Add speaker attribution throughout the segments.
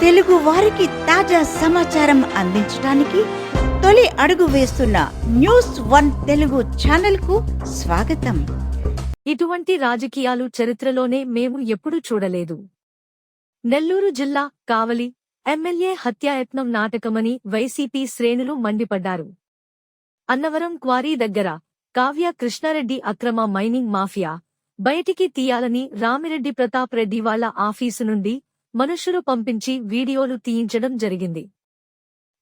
Speaker 1: తెలుగు వారికి తాజా సమాచారం అందించడానికి తొలి అడుగు వేస్తున్న న్యూస్1 తెలుగు ఛానల్ కు స్వాగతం.
Speaker 2: ఇటువంటి రాజకీయాలు చరిత్రలోనే మేము ఎప్పుడూ చూడలేదు. నెల్లూరు జిల్లా కావలి ఎమ్మెల్యే హత్యాయత్నం నాటకమని వైసీపీ శ్రేణులు మండిపడ్డారు. అన్నవరం క్వారీ దగ్గర కావ్య కృష్ణారెడ్డి అక్రమ మైనింగ్ మాఫియా బయటికి తీయాలని రామిరెడ్డి ప్రతాప్ రెడ్డి వాళ్ల ఆఫీసు నుండి మనుషులు పంపించి వీడియోలు తీయించడం జరిగింది.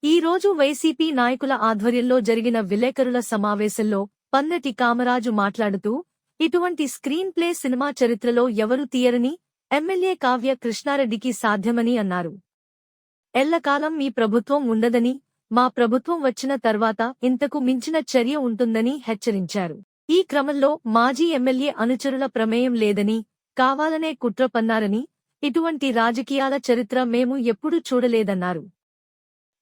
Speaker 2: ఈ రోజు వైసీపీ నాయకుల ఆధ్వర్యంలో జరిగిన విలేకరుల సమావేశంలో పన్నటి కామరాజు మాట్లాడుతూ, ఇటువంటి స్క్రీన్ ప్లే సినిమా చరిత్రలో ఎవరూ తీయరని ఎమ్మెల్యే కావ్య కృష్ణారెడ్డికి సాధ్యమని అన్నారు. ఎల్లకాలం మీ ప్రభుత్వం ఉండదని, మా ప్రభుత్వం వచ్చిన తర్వాత ఇంతకు మించిన చర్య ఉంటుందని హెచ్చరించారు. ఈ క్రమంలో మాజీ ఎమ్మెల్యే అనుచరుల ప్రమేయం లేదని, కావాలనే కుట్ర పన్నారని, ఇటువంటి రాజకీయాల చరిత్ర మేము ఎప్పుడూ చూడలేదన్నారు.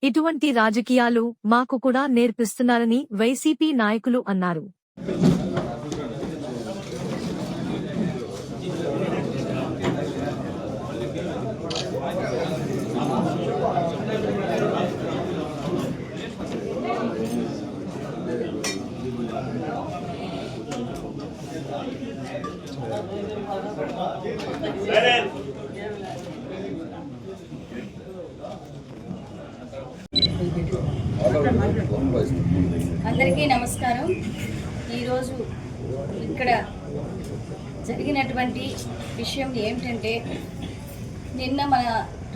Speaker 2: ఇటువంటి రాజకీయాలు మాకు కూడా నేర్పిస్తున్నారని వైసీపీ నాయకులు అన్నారు.
Speaker 3: అందరికీ నమస్కారం. ఈరోజు ఇక్కడ జరిగినటువంటి విషయం ఏమిటంటే, నిన్న మన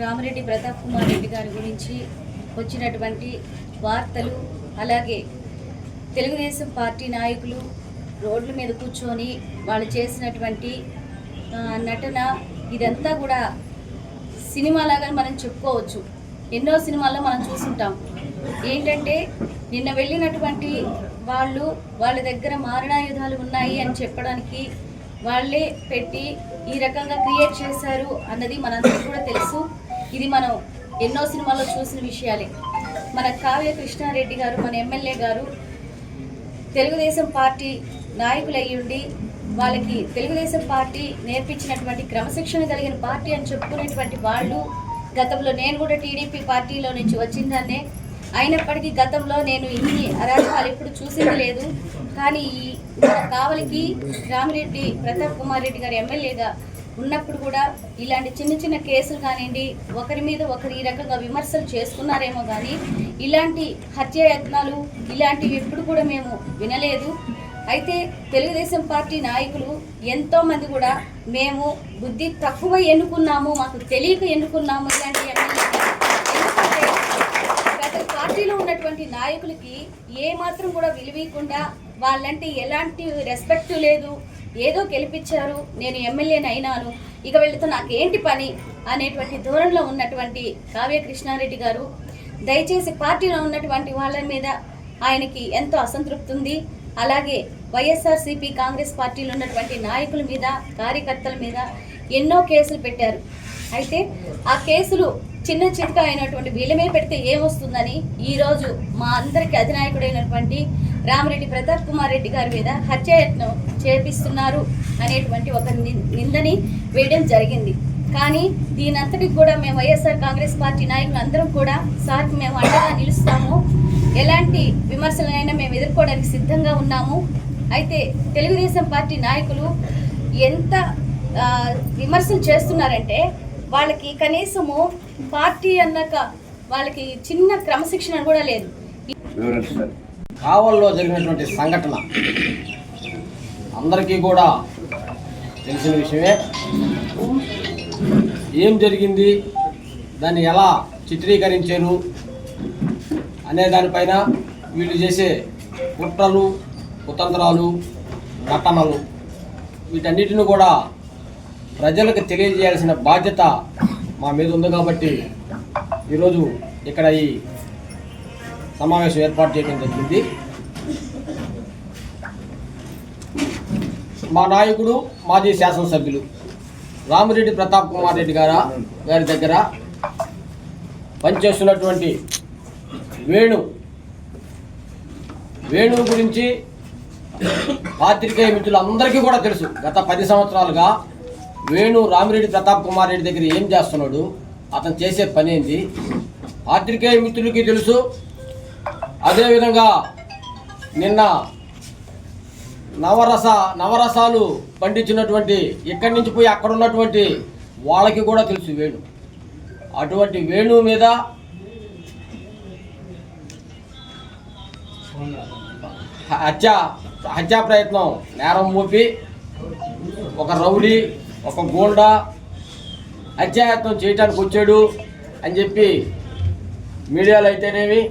Speaker 3: రామిరెడ్డి ప్రతాప్ కుమార్ రెడ్డి గారి గురించి వచ్చినటువంటి వార్తలు, అలాగే తెలుగుదేశం పార్టీ నాయకులు రోడ్ల మీద కూర్చొని వాళ్ళు చేసినటువంటి నటన, ఇదంతా కూడా సినిమాలాగా మనం చెప్పుకోవచ్చు. ఎన్నో సినిమాల్లో మనం చూసుంటాం. ఏంటంటే, నిన్న వెళ్ళినటువంటి వాళ్ళ దగ్గర మారణాయుధాలు ఉన్నాయి అని చెప్పడానికి వాళ్ళే పెట్టి ఈ రకంగా క్రియేట్ చేశారు అన్నది మనందరికీ కూడా తెలుసు. ఇది మనం ఎన్నో సినిమాల్లో చూసిన విషయాలే. మన కావ్య కృష్ణారెడ్డి గారు, మన ఎమ్మెల్యే గారు తెలుగుదేశం పార్టీ నాయకులయ్యుండి, వాళ్ళకి తెలుగుదేశం పార్టీ నేర్పించినటువంటి క్రమశిక్షణ కలిగిన పార్టీ అని చెప్పుకునేటువంటి వాళ్ళు, గతంలో నేను కూడా టీడీపీ పార్టీలో నుంచి వచ్చిందాన్నే, అయినప్పటికీ గతంలో నేను ఇన్ని అరాచకాలు ఎప్పుడు చూసింది లేదు. కానీ మన కావలికి రామిరెడ్డి ప్రతాప్ కుమార్ రెడ్డి గారు ఎమ్మెల్యేగా ఉన్నప్పుడు కూడా ఇలాంటి చిన్న చిన్న కేసులు కానివ్వండి, ఒకరి మీద ఒకరు ఈ రకంగా విమర్శలు చేసుకున్నారేమో కానీ ఇలాంటి హత్యాయత్నాలు ఇలాంటివి ఎప్పుడు కూడా మేము వినలేదు. అయితే తెలుగుదేశం పార్టీ నాయకులు ఎంతోమంది కూడా మేము బుద్ధి తక్కువ ఎన్నుకున్నాము, మాకు తెలియక ఎన్నుకున్నాము ఇలాంటి ఎమ్మెల్యే. ఎందుకంటే గత పార్టీలో ఉన్నటువంటి నాయకులకి ఏమాత్రం కూడా విలువీయకుండా, వాళ్ళంటే ఎలాంటి రెస్పెక్ట్ లేదు, ఏదో గెలిపించారు, నేను ఎమ్మెల్యేని అయినాను, ఇక వీళ్ళతో నాకేంటి పని అనేటువంటి ధోరణిలో ఉన్నటువంటి కావ్య కృష్ణారెడ్డి గారు, దయచేసి పార్టీలో ఉన్నటువంటి వాళ్ళ మీద ఆయనకి ఎంతో అసంతృప్తి ఉంది. అలాగే వైఎస్ఆర్సీపీ కాంగ్రెస్ పార్టీలో ఉన్నటువంటి నాయకుల మీద, కార్యకర్తల మీద ఎన్నో కేసులు పెట్టారు. అయితే ఆ కేసులు చిన్న చితక అయినటువంటి వీళ్ళ మీద పెడితే ఏమొస్తుందని ఈరోజు మా అందరికీ అధినాయకుడైనటువంటి రామిరెడ్డి ప్రతాప్ కుమార్ రెడ్డి గారి మీద హత్యాయత్నం చేపిస్తున్నారు అనేటువంటి ఒక నిందని వేయడం జరిగింది. కానీ దీనంతటికి కూడా మేము వైఎస్ఆర్ కాంగ్రెస్ పార్టీ నాయకులు అందరం కూడా సార్కి మేము అండగా నిలుస్తాము, ఎలాంటి విమర్శలైనా మేము ఎదుర్కోవడానికి సిద్ధంగా ఉన్నాము. అయితే తెలుగుదేశం పార్టీ నాయకులు ఎంత విమర్శలు చేస్తున్నారంటే, వాళ్ళకి కనీసము పార్టీ అన్నాక వాళ్ళకి చిన్న క్రమశిక్షణ కూడా లేదు.
Speaker 4: కావల్లో జరిగినటువంటి సంఘటన అందరికీ కూడా తెలిసిన విషయమే. ఏం జరిగింది, దాన్ని ఎలా చిత్రీకరించారు అనే దానిపైన వీళ్ళు చేసే కుట్రలు, కుతంత్రాలు, నటనలు, వీటన్నిటిని కూడా ప్రజలకు తెలియజేయాల్సిన బాధ్యత మా మీద ఉంది. కాబట్టి ఈరోజు ఇక్కడ ఈ సమావేశం ఏర్పాటు చేయడం జరిగింది. మా నాయకుడు, మాజీ శాసనసభ్యులు రామిరెడ్డి ప్రతాప్ కుమార్ రెడ్డి గారి దగ్గర పనిచేస్తున్నటువంటి వేణు గురించి పాత్రికేయ మిత్రులందరికీ కూడా తెలుసు. గత 10 సంవత్సరాలుగా వేణు రామిరెడ్డి ప్రతాప్ కుమార్ రెడ్డి దగ్గర ఏం చేస్తున్నాడు, అతను చేసే పని ఏంది పాత్రికేయ మిత్రులకి తెలుసు. అదేవిధంగా నిన్న నవరసాలు పండించినటువంటి ఇక్కడి నుంచి పోయి అక్కడ ఉన్నటువంటి వాళ్ళకి కూడా తెలుసు వేణు. అటువంటి వేణు మీద హత్యా ప్రయత్నం నేరం మోపి ఒక రౌడీ ఒక గోండా హత్యాయత్నం చేయడానికి వచ్చాడు అని చెప్పి మీడియాలో అయితేనేమి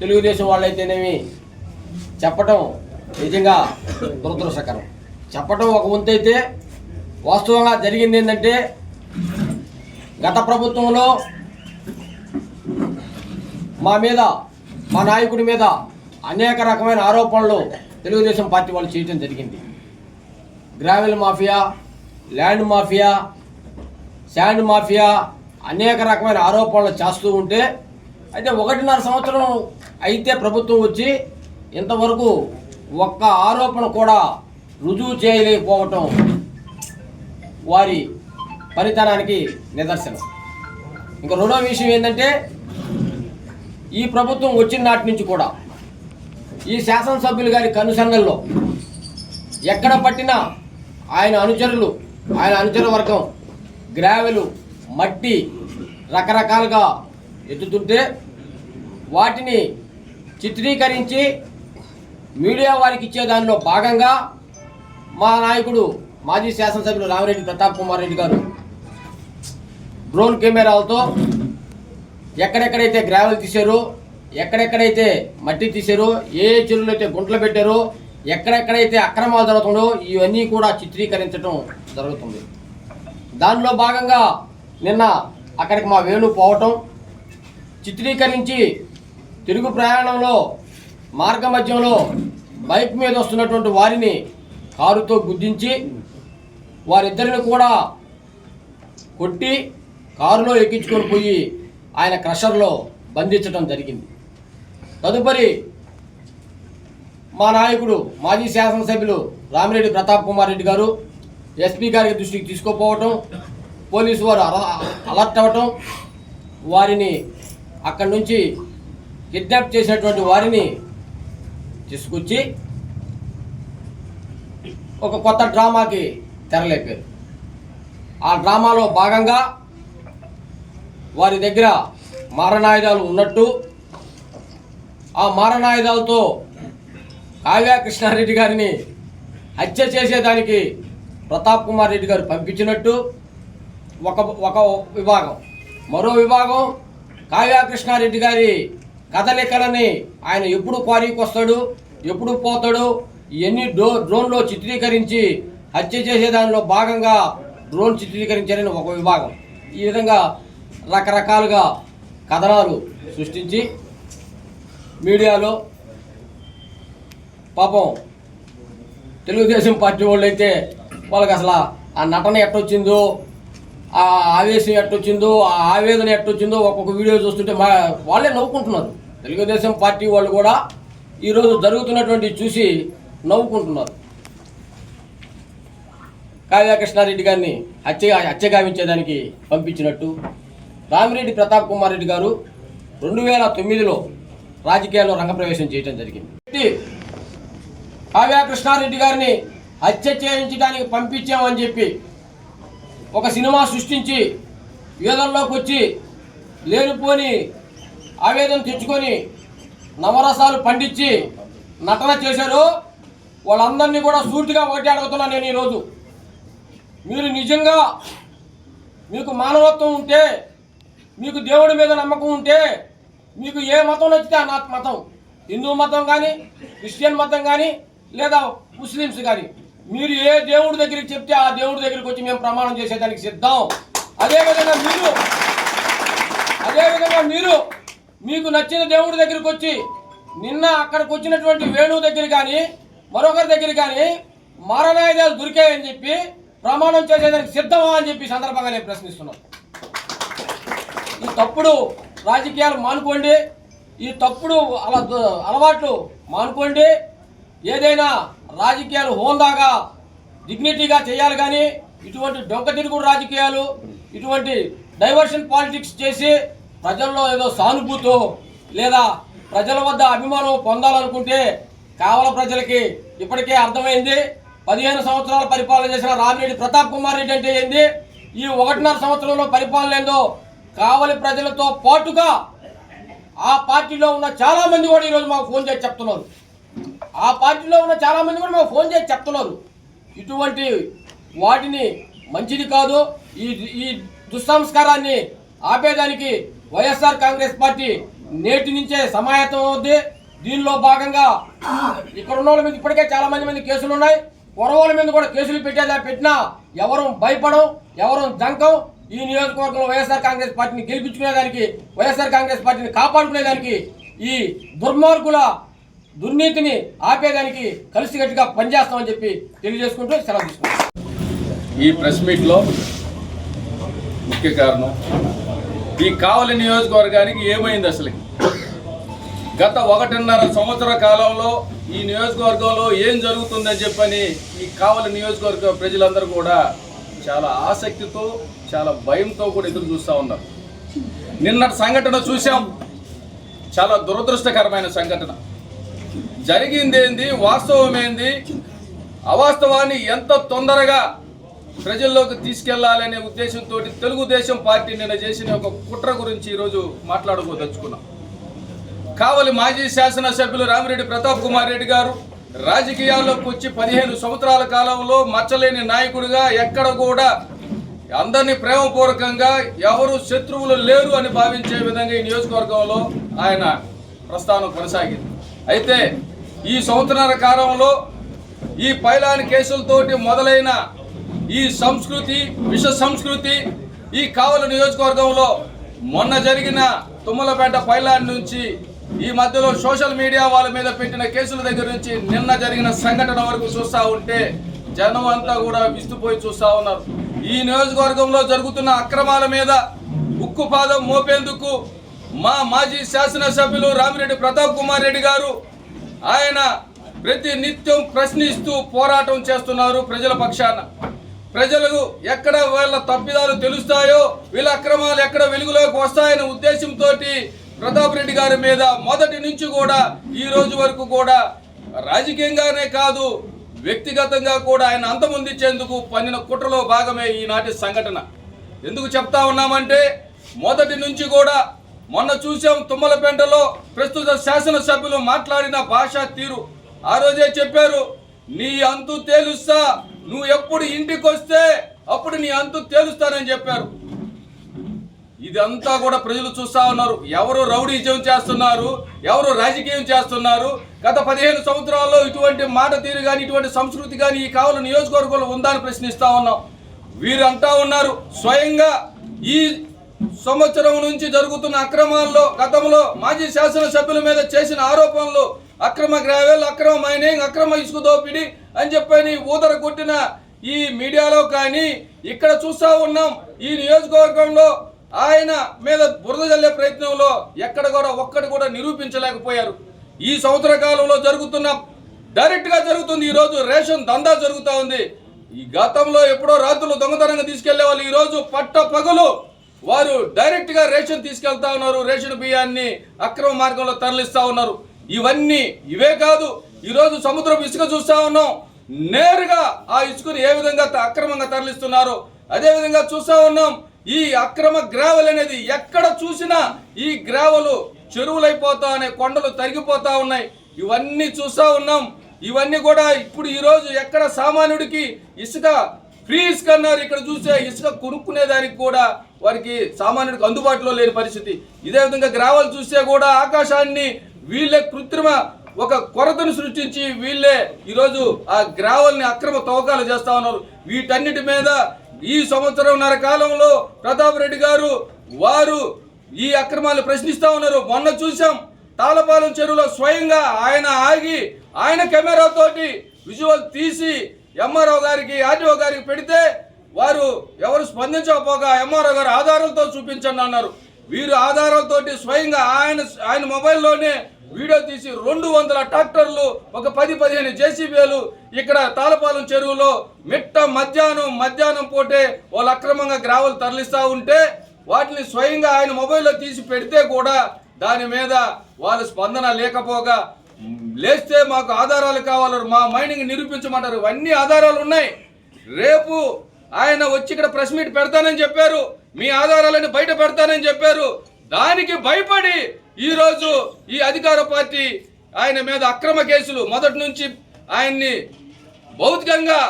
Speaker 4: తెలుగుదేశం వాళ్ళు అయితేనేమి చెప్పటం నిజంగా దురదృష్టకరం. చెప్పటం ఒక వంతు అయితే వాస్తవంగా జరిగింది ఏంటంటే గత ప్రభుత్వంలో మా నాయకుడి మీద అనేక రకమైన ఆరోపణలు తెలుగుదేశం పార్టీ వాళ్ళు చేయడం జరిగింది. Gravel mafia, land mafia, sand mafia అనేక రకమైన ఆరోపణలు చేస్తూ ఉంటే అయితే 1.5 సంవత్సరం అయితే ప్రభుత్వం వచ్చి ఇంతవరకు ఒక్క ఆరోపణ కూడా రుజువు చేయలేకపోవటం వారి పనితనానికి నిదర్శనం. ఇంకా రెండో విషయం ఏంటంటే ఈ ప్రభుత్వం వచ్చిన నాటి నుంచి కూడా ఈ శాసనసభ్యులు గారి కనుసన్నల్లో ఎక్కడ పట్టినా ఆయన అనుచర వర్గం గ్రావెలు మట్టి రకరకాలుగా ఎత్తుతుంటే వాటిని చిత్రీకరించి మీడియా వారికి ఇచ్చే దానిలో భాగంగా మా నాయకుడు మాజీ శాసనసభ్యులు రామిరెడ్డి ప్రతాప్ కుమార్ రెడ్డి గారు డ్రోన్ కెమెరాలతో ఎక్కడెక్కడైతే గ్రావెల్ తీశారో, ఎక్కడెక్కడైతే మట్టి తీశారో, ఏ చెరువులు అయితే గుంటలు పెట్టారో, ఎక్కడెక్కడైతే అక్రమాలు జరుగుతుందో ఇవన్నీ కూడా చిత్రీకరించడం జరుగుతుంది. దానిలో భాగంగా నిన్న అక్కడికి మా వేణు పోవటం చిత్రీకరించి తిరుగు ప్రయాణంలో మార్గ మధ్యంలో బైక్ మీద వస్తున్నటువంటి వారిని కారుతో గుద్దించి వారిద్దరిని కూడా కొట్టి కారులో ఎక్కించుకొని పోయి ఆయన క్రషర్లో బంధించడం జరిగింది. తదుపరి మా నాయకుడు మాజీ శాసనసభ్యులు రామిరెడ్డి ప్రతాప్ కుమార్ రెడ్డి గారు ఎస్పీ గారి దృష్టికి తీసుకుపోవటం, పోలీసు వారు అలర్ట్ అవ్వటం, వారిని అక్కడి నుంచి కిడ్నాప్ చేసినటువంటి వారిని తీసుకొచ్చి ఒక కొత్త డ్రామాకి తెరలేపారు. ఆ డ్రామాలో భాగంగా వారి దగ్గర మారణాయుధాలు ఉన్నట్టు, ఆ మారణాయుధాలతో కావ్య కృష్ణారెడ్డి గారిని హత్య చేసేదానికి ప్రతాప్ కుమార్ రెడ్డి గారు పంపించినట్టు ఒక విభాగం. మరో విభాగం కావ్య కృష్ణారెడ్డి గారి కదలికలని ఆయన ఎప్పుడు క్వారీకి వస్తాడు, ఎప్పుడు పోతాడు, ఇవన్నీ డ్రోన్లో చిత్రీకరించి హత్య చేసేదానిలో భాగంగా డ్రోన్ చిత్రీకరించారని ఒక విభాగం. ఈ విధంగా రకరకాలుగా కథనాలు సృష్టించి మీడియాలో పాపం తెలుగుదేశం పార్టీ వాళ్ళు అయితే వాళ్ళకి అసలు ఆ నటన ఎట్టొచ్చిందో, ఆ ఆవేశం ఎట్టొచ్చిందో, ఆ ఆవేదన ఎట్టొచ్చిందో ఒక్కొక్క వీడియో చూస్తుంటే వాళ్ళే నవ్వుకుంటున్నారు. తెలుగుదేశం పార్టీ వాళ్ళు కూడా ఈరోజు జరుగుతున్నటువంటి చూసి నవ్వుకుంటున్నారు. కావ్య కృష్ణారెడ్డి గారిని హత్య గావించేదానికి పంపించినట్టు రామిరెడ్డి ప్రతాప్ కుమార్ రెడ్డి గారు 2009లో రాజకీయాల్లో రంగప్రవేశం చేయడం జరిగింది. కావ్య కృష్ణారెడ్డి గారిని హత్య చేయించడానికి పంపించామని చెప్పి ఒక సినిమా సృష్టించి వేదనలోకి వచ్చి లేనిపోని ఆవేదన తెచ్చుకొని నవరసాలు పండించి నటన చేశారు. వాళ్ళందరినీ కూడా సూటిగా ఒకటి అడుగుతున్నాను నేను ఈరోజు. మీరు నిజంగా మీకు మానవత్వం ఉంటే, మీకు దేవుడి మీద నమ్మకం ఉంటే, మీకు ఏ మతం నచ్చితే ఆ మతం, హిందూ మతం కానీ, క్రిస్టియన్ మతం కానీ, లేదా ముస్లిమ్స్ కానీ, మీరు ఏ దేవుడి దగ్గరికి చెప్తే ఆ దేవుడి దగ్గరికి వచ్చి మేము ప్రమాణం చేసేదానికి సిద్ధం. అదేవిధంగా మీరు మీకు నచ్చిన దేవుడి దగ్గరికి వచ్చి నిన్న అక్కడికి వచ్చినటువంటి వేణు దగ్గర కానీ మరొకరి దగ్గర కానీ మారణాయుధాలు దొరికాయని చెప్పి ప్రమాణం చేసేదానికి సిద్ధమా అని చెప్పి సందర్భంగా నేను ప్రశ్నిస్తున్నాను. ఈ తప్పుడు రాజకీయాలు మానుకోండి, ఈ తప్పుడు అలవాట్లు మానుకోండి. ఏదైనా రాజకీయాలు హోందాగా డిగ్నిటీగా చేయాలి కానీ ఇటువంటి డొంక తిరుగుడు రాజకీయాలు, ఇటువంటి డైవర్షన్ పాలిటిక్స్ చేసి ప్రజల్లో ఏదో సానుభూతో లేదా ప్రజల వద్ద అభిమానం పొందాలనుకుంటే కావల ప్రజలకి ఇప్పటికే అర్థమైంది. 15 సంవత్సరాల పరిపాలన చేసిన రామిరెడ్డి ప్రతాప్ కుమార్ రెడ్డి అంటే ఏంది, ఈ 1.5 సంవత్సరంలో పరిపాలన ఏందో కావలి ప్రజలతో పాటుగా ఆ పార్టీలో ఉన్న చాలా మంది కూడా ఈరోజు మాకు ఫోన్ చేసి చెప్తున్నారు. ఇటువంటి వాటిని మంచిది కాదు. ఈ దుస్సంస్కారాన్ని ఆపేదానికి వైఎస్ఆర్ కాంగ్రెస్ పార్టీ నేటి నుంచే సమాయత్తం అవుద్ది. దీనిలో భాగంగా ఇక్కడ ఉన్న వాళ్ళ మీద ఇప్పటికే చాలా మంది కేసులు ఉన్నాయి. కొరవాళ్ళ మీద కూడా కేసులు పెట్టినా ఎవరు భయపడం, ఎవరు జంకం. ఈ నియోజకవర్గంలో వైఎస్ఆర్ కాంగ్రెస్ పార్టీని గెలిపించుకునేదానికి, వైఎస్ఆర్ కాంగ్రెస్ పార్టీని కాపాడుకునేదానికి, ఈ దుర్మార్గుల దుర్నీతిని ఆపేదానికి కలిసికట్టుగా పనిచేస్తామని చెప్పి తెలియజేసుకుంటూ సెలవు తీసుకుంటాం.
Speaker 5: ఈ ప్రెస్ మీట్లో ముఖ్య కారణం ఈ కావలి నియోజకవర్గానికి ఏమైంది అసలు. గత 1.5 సంవత్సర కాలంలో ఈ నియోజకవర్గంలో ఏం జరుగుతుందని చెప్పని ఈ కావలి నియోజకవర్గ ప్రజలందరూ కూడా చాలా ఆసక్తితో, చాలా భయంతో కూడా ఎదురు చూస్తూ ఉన్నారు. నిన్నటి సంఘటన చూసాం, చాలా దురదృష్టకరమైన సంఘటన. జరిగిందేంది, వాస్తవమేంది, అవాస్తవాన్ని ఎంత తొందరగా ప్రజల్లోకి తీసుకెళ్లాలనే ఉద్దేశంతో తెలుగుదేశం పార్టీ నిన్న చేసిన ఒక కుట్ర గురించి ఈరోజు మాట్లాడుకోదలుచుకున్నాం. కావలి మాజీ శాసనసభ్యులు రామిరెడ్డి ప్రతాప్ కుమార్ రెడ్డి గారు రాజకీయాల్లోకి వచ్చి 15 సంవత్సరాల కాలంలో మచ్చలేని నాయకుడిగా ఎక్కడ కూడా అందరినీ ప్రేమపూర్వకంగా ఎవరు శత్రువులు లేరు అని భావించే విధంగా ఈ నియోజకవర్గంలో ఆయన ప్రస్థానం కొనసాగింది. అయితే ఈ సంవత్సరాల కాలంలో ఈ పైలాన్ కేసులతోటి మొదలైన ఈ సంస్కృతి, విష సంస్కృతి ఈ కావలి నియోజకవర్గంలో మొన్న జరిగిన తుమ్మలపేట పైలాన్ నుంచి ఈ మధ్యలో సోషల్ మీడియా వాళ్ళ మీద పెట్టిన కేసుల దగ్గర నుంచి నిన్న జరిగిన సంఘటన వరకు చూస్తూ ఉంటే జనం అంతా కూడా విస్తుపోయి చూస్తూ ఉన్నారు. ఈ నియోజకవర్గంలో జరుగుతున్న అక్రమాల మీద ఉక్కుపాదం మోపేందుకు మా మాజీ శాసనసభ్యులు రామిరెడ్డి ప్రతాప్ కుమార్ రెడ్డి గారు ఆయన ప్రతి నిత్యం ప్రశ్నిస్తూ పోరాటం చేస్తున్నారు ప్రజల పక్షాన. ప్రజలకు ఎక్కడ వాళ్ళ తప్పిదాలు తెలుస్తాయో, వీళ్ళ అక్రమాలు ఎక్కడ వెలుగులోకి వస్తాయనే ఉద్దేశంతో ప్రతాప్ రెడ్డి గారి మీద మొదటి నుంచి కూడా ఈ రోజు వరకు కూడా రాజకీయంగానే కాదు వ్యక్తిగతంగా కూడా ఆయన అంతమొందించేందుకు పన్నిన కుట్రలో భాగమే ఈనాటి సంఘటన. ఎందుకు చెప్తా ఉన్నామంటే మొదటి నుంచి కూడా మొన్న చూసాం తుమ్మలపేటలో ప్రస్తుత శాసనసభ్యులు మాట్లాడిన భాషా తీరు. ఆ రోజే చెప్పారు, నీ అంతు తేలుస్తా, నువ్వు ఎప్పుడు ఇంటికి వస్తే అప్పుడు నీ అంతు తేలుస్తానని చెప్పారు. ఇదంతా కూడా ప్రజలు చూస్తా ఉన్నారు. ఎవరు రౌడీజం చేస్తున్నారు, ఎవరు రాజకీయం చేస్తున్నారు. గత 15 సంవత్సరాల్లో ఇటువంటి మాట తీరు కానీ ఇటువంటి సంస్కృతి కానీ ఈ కావలి నియోజకవర్గంలో ఉందా అని ప్రశ్నిస్తా ఉన్నాం. వీరు అంటా ఉన్నారు, స్వయంగా ఈ సంవత్సరం నుంచి జరుగుతున్న అక్రమాల్లో గతంలో మాజీ శాసనసభ్యుల మీద చేసిన ఆరోపణలు అక్రమ గ్రావెల్, అక్రమ మైనింగ్, అక్రమ ఇసుక దోపిడీ అని చెప్పని ఊదర కొట్టిన ఈ మీడియాలో కానీ ఇక్కడ చూస్తా ఉన్నాం. ఈ నియోజకవర్గంలో ఆయన మీద బురద జల్లే ప్రయత్నంలో ఎక్కడ కూడా ఒక్కటి కూడా నిరూపించలేకపోయారు. ఈ సంవత్సర కాలంలో జరుగుతున్న డైరెక్ట్ గా జరుగుతుంది. ఈ రోజు రేషన్ దందా జరుగుతూ ఉంది. ఈ గతంలో ఎప్పుడో రాత్రులు దొంగతనంగా తీసుకెళ్లే వాళ్ళు ఈ రోజు పట్ట పగలు వారు డైరెక్ట్ గా రేషన్ తీసుకెళ్తా ఉన్నారు. రేషన్ బియ్యాన్ని అక్రమ మార్గంలో తరలిస్తా ఉన్నారు. ఇవే కాదు, ఈ రోజు సముద్రపు ఇసుక చూస్తా ఉన్నాం. నేరుగా ఆ ఇసుకను ఏ విధంగా అక్రమంగా తరలిస్తున్నారో అదే విధంగా చూస్తా ఉన్నాం. ఈ అక్రమ గ్రావెల్ అనేది ఎక్కడ చూసినా ఈ గ్రావెలు చెరువులైపోతా అనే కొండలు తరిగిపోతా ఉన్నాయి. ఇవన్నీ చూస్తా ఉన్నాం. ఇవన్నీ కూడా ఇప్పుడు ఈ రోజు ఎక్కడ సామాన్యుడికి ఇసుక ఫ్రీ ఇసుక అన్నారు, ఇక్కడ చూసే ఇసుక కొనుక్కునేదానికి కూడా వారికి సామాన్యుడికి అందుబాటులో లేని పరిస్థితి. ఇదే విధంగా గ్రావెల్ చూస్తే కూడా ఆకాశాన్ని వీళ్ళే కృత్రిమ ఒక కొరతను సృష్టించి వీళ్ళే ఈరోజు ఆ గ్రావెల్ని అక్రమ తవ్వకాలు చేస్తా ఉన్నారు. వీటన్నిటి మీద ఈ సంవత్సరంన్నర కాలంలో ప్రతాప్ రెడ్డి గారు వారు ఈ అక్రమాలు ప్రశ్నిస్తా ఉన్నారు. మొన్న చూసాం తాళపాలెం చెరువులో స్వయంగా ఆయన ఆగి ఆయన కెమెరాతోటి విజువల్ తీసి ఎంఆర్ఓ గారికి, ఆర్టీఓ గారికి పెడితే వారు ఎవరు స్పందించకపోగా ఎంఆర్ఓ గారు ఆధారాలతో చూపించండి అన్నారు. వీరు ఆధారాలతోటి స్వయంగా ఆయన మొబైల్లోనే వీడియో తీసి 200 ట్రాక్టర్లు, ఒక 10-15 జేసీబీలు ఇక్కడ తాళపాలెం చెరువులో మధ్యాహ్నం పూటే వాళ్ళు అక్రమంగా గ్రావెల్ తరలిస్తా ఉంటే వాటిని స్వయంగా ఆయన మొబైల్లో తీసి పెడితే కూడా దాని మీద వాళ్ళ స్పందన లేకపోగా లేస్తే మాకు ఆధారాలు కావాలి, మా మైనింగ్ నిరూపించమంటారు. ఇవన్నీ ఆధారాలు ఉన్నాయి. రేపు ఆయన వచ్చి ఇక్కడ ప్రెస్ మీట్ పెడతానని చెప్పారు, మీ ఆధారాలను బయట పెడతానని చెప్పారు. దానికి భయపడి ఈరోజు ఈ అధికార పార్టీ ఆయన మీద అక్రమ కేసులు మొదటి నుంచి ఆయన్ని భౌతికంగా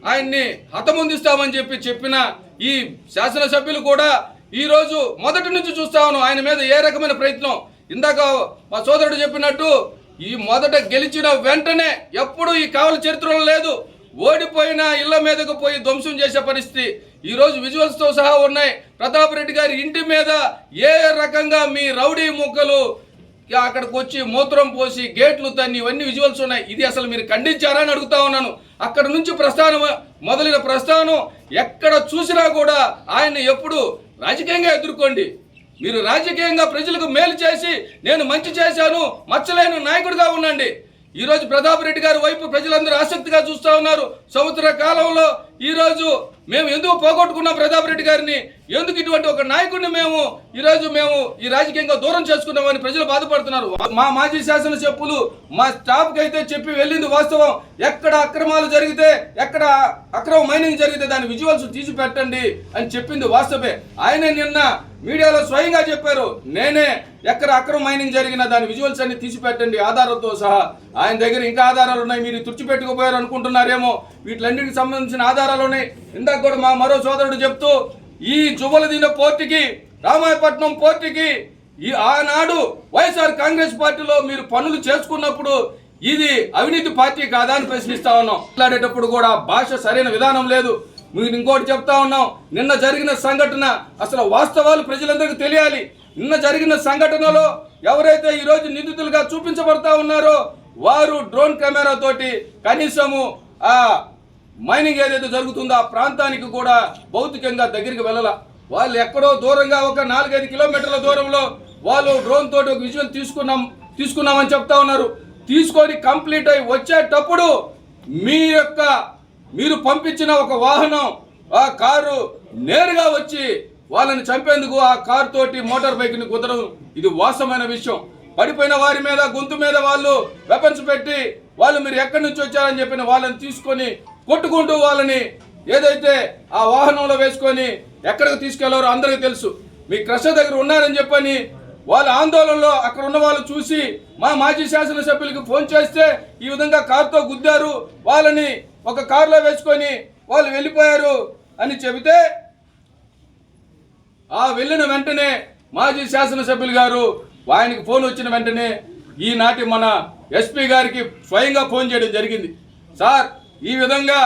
Speaker 5: ఆయన్ని హతముందిస్తామని చెప్పిన ఈ శాసనసభ్యులు కూడా ఈరోజు మొదటి నుంచి చూస్తా ఉన్నాం ఆయన మీద ఏ రకమైన ప్రయత్నం. ఇందాక మా సోదరుడు చెప్పినట్టు ఈ మొదట గెలిచిన వెంటనే ఎప్పుడు ఈ కావలి చరిత్రలో లేదు. ఓడిపోయిన ఇళ్ల మీదకు పోయి ధ్వంసం చేసే పరిస్థితి ఈరోజు విజువల్స్తో సహా ఉన్నాయి. ప్రతాప్ రెడ్డి గారి ఇంటి మీద ఏ రకంగా మీ రౌడీ ముక్కలు అక్కడికి వచ్చి మూత్రం పోసి గేట్లు తన్ని ఇవన్నీ విజువల్స్ ఉన్నాయి. ఇది అసలు మీరు ఖండించారా అని అడుగుతా ఉన్నాను. అక్కడ నుంచి ప్రస్థానం మొదలైన ప్రస్థానం ఎక్కడ చూసినా కూడా ఆయన్ని ఎప్పుడు రాజకీయంగా ఎదుర్కోండి. మీరు రాజకీయంగా ప్రజలకు మేలు చేసి నేను మంచి చేశాను మచ్చలేని నాయకుడిగా ఉండండి. ఈరోజు ప్రతాప్ రెడ్డి గారి వైపు ప్రజలందరూ ఆసక్తిగా చూస్తూ ఉన్నారు. సంవత్సర కాలంలో ఈరోజు మేము ఎందుకు పోగొట్టుకున్నాం ప్రతాప్ రెడ్డి గారిని, ఎందుకు ఇటువంటి ఒక నాయకుడిని ఈరోజు మేము ఈ రాజకీయంగా దూరం చేసుకున్నామని ప్రజలు బాధపడుతున్నారు. మా మాజీ శాసనసభ్యులు మా స్టాఫ్కి అయితే చెప్పి వెళ్ళింది వాస్తవం. ఎక్కడ అక్రమాలు జరిగితే, ఎక్కడ అక్రమ మైనింగ్ జరిగితే దాని విజువల్స్ తీసి పెట్టండి అని చెప్పింది వాస్తవే. ఆయన నిన్న మీడియాలో స్వయంగా చెప్పారు, నేనే ఎక్కడ అక్రమ మైనింగ్ జరిగినా దాని విజువల్స్ అన్ని తీసి పెట్టండి ఆధారాలతో సహా. ఆయన దగ్గర ఇంకా ఆధారాలు ఉన్నాయి, మీరు తుడిచిపెట్టుకుపోయారు అనుకుంటున్నారేమో. వీటిలన్నిటికి సంబంధించిన ఆధారాలు ఉన్నాయి. ఇందాక కూడా మా మరో సోదరుడు చెప్తూ ఈ జువ్వలదిన్న పోర్టుకి, రామాయపట్నం పోర్టుకి ఈ ఆనాడు వైఎస్ఆర్ కాంగ్రెస్ పార్టీలో మీరు పనులు చేసుకున్నప్పుడు ఇది అవినీతి పార్టీ కాదా అని ప్రశ్నిస్తా ఉన్నాం. మాట్లాడేటప్పుడు కూడా భాష సరైన విధానం లేదు. మీరు ఇంకోటి చెప్తా ఉన్నాం, నిన్న జరిగిన సంఘటన అసలు వాస్తవాలు ప్రజలందరికీ తెలియాలి. నిన్న జరిగిన సంఘటనలో ఎవరైతే ఈరోజు నిందితులుగా చూపించబడతా ఉన్నారో వారు డ్రోన్ కెమెరా తోటి కనీసము ఆ మైనింగ్ ఏదైతే జరుగుతుందో ఆ ప్రాంతానికి కూడా భౌతికంగా దగ్గరికి వెళ్ళాల. వాళ్ళు ఎక్కడో దూరంగా ఒక 4-5 కిలోమీటర్ల దూరంలో వాళ్ళు డ్రోన్ తోటి ఒక విజువల్ తీసుకున్నామని చెప్తా ఉన్నారు. తీసుకొని కంప్లీట్ అయి వచ్చేటప్పుడు మీరు పంపించిన ఒక వాహనం, ఆ కారు నేరుగా వచ్చి వాళ్ళని చంపేందుకు ఆ కారు తోటి మోటార్ బైక్ ని కుదరదు. ఇది వాస్తవమైన విషయం. పడిపోయిన వారి మీద గొంతు మీద వాళ్ళు వెపన్స్ పెట్టి వాళ్ళు మీరు ఎక్కడి నుంచి వచ్చారని చెప్పిన వాళ్ళని తీసుకొని కొట్టుకుంటూ వాళ్ళని ఏదైతే ఆ వాహనంలో వేసుకొని ఎక్కడికి తీసుకెళ్లారో అందరికీ తెలుసు. మీ క్రషర్ దగ్గర ఉన్నారని చెప్పని వాళ్ళ ఆందోళనలో అక్కడ ఉన్న వాళ్ళు చూసి మా మాజీ శాసనసభ్యులకి ఫోన్ చేస్తే ఈ విధంగా కారుతో గుద్దారు, వాళ్ళని ఒక కారులో వేసుకొని వాళ్ళు వెళ్ళిపోయారు అని చెబితే ఆ వెళ్ళిన వెంటనే మాజీ శాసనసభ్యులు గారు ఆయనకి ఫోన్ వచ్చిన వెంటనే ఈనాటి మన ఎస్పీ గారికి స్వయంగా ఫోన్ చేయడం జరిగింది. సార్ ఈ విధంగా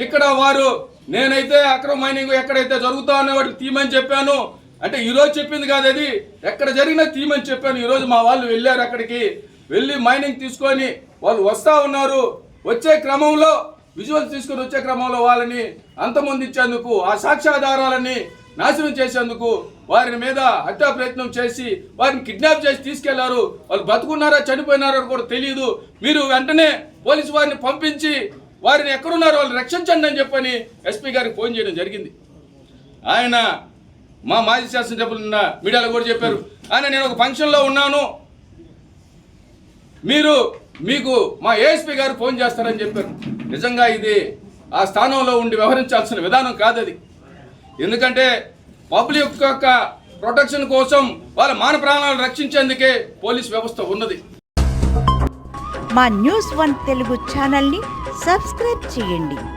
Speaker 5: ఇక్కడ వారు నేనైతే అక్రమ మైనింగ్ ఎక్కడైతే జరుగుతా అనే వాటికి తీయమని చెప్పాను అంటే ఈరోజు చెప్పింది కాదు, అది ఎక్కడ జరిగినా తీయమని చెప్పాను. ఈరోజు మా వాళ్ళు వెళ్ళారు, అక్కడికి వెళ్ళి మైనింగ్ తీసుకొని వాళ్ళు వస్తూ ఉన్నారు. వచ్చే క్రమంలో విజువల్స్ తీసుకొని వచ్చే క్రమంలో వాళ్ళని అంతమొందించేందుకు, ఆ సాక్ష్యాధారాలని నాశనం చేసేందుకు వారి మీద హత్యా ప్రయత్నం చేసి వారిని కిడ్నాప్ చేసి తీసుకెళ్లారు. వాళ్ళు బతుకున్నారా చనిపోయినారో కూడా తెలియదు. మీరు వెంటనే పోలీసు వారిని పంపించి వారిని ఎక్కడున్నారో వాళ్ళు రక్షించండి అని చెప్పని ఎస్పీ గారికి ఫోన్ చేయడం జరిగింది. ఆయన మా మాజీ శాసనసభ్యులు నిన్న మీడియాలో కూడా చెప్పారు, ఆయన నేను ఒక ఫంక్షన్లో ఉన్నాను, మీకు మా ఏఎస్పీ గారు ఫోన్ చేస్తారని చెప్పారు. నిజంగా ఇది ఆ స్థానంలో ఉండి వ్యవహరించాల్సిన విధానం కాదది. ఎందుకంటే పబ్లిక్ యొక్క ప్రొటెక్షన్ కోసం వాళ్ళ మాన ప్రాణాలను రక్షించేందుకే పోలీస్ వ్యవస్థ ఉన్నది.
Speaker 1: మా న్యూస్ 1 తెలుగు ఛానల్ని సబ్స్క్రైబ్ చేయండి.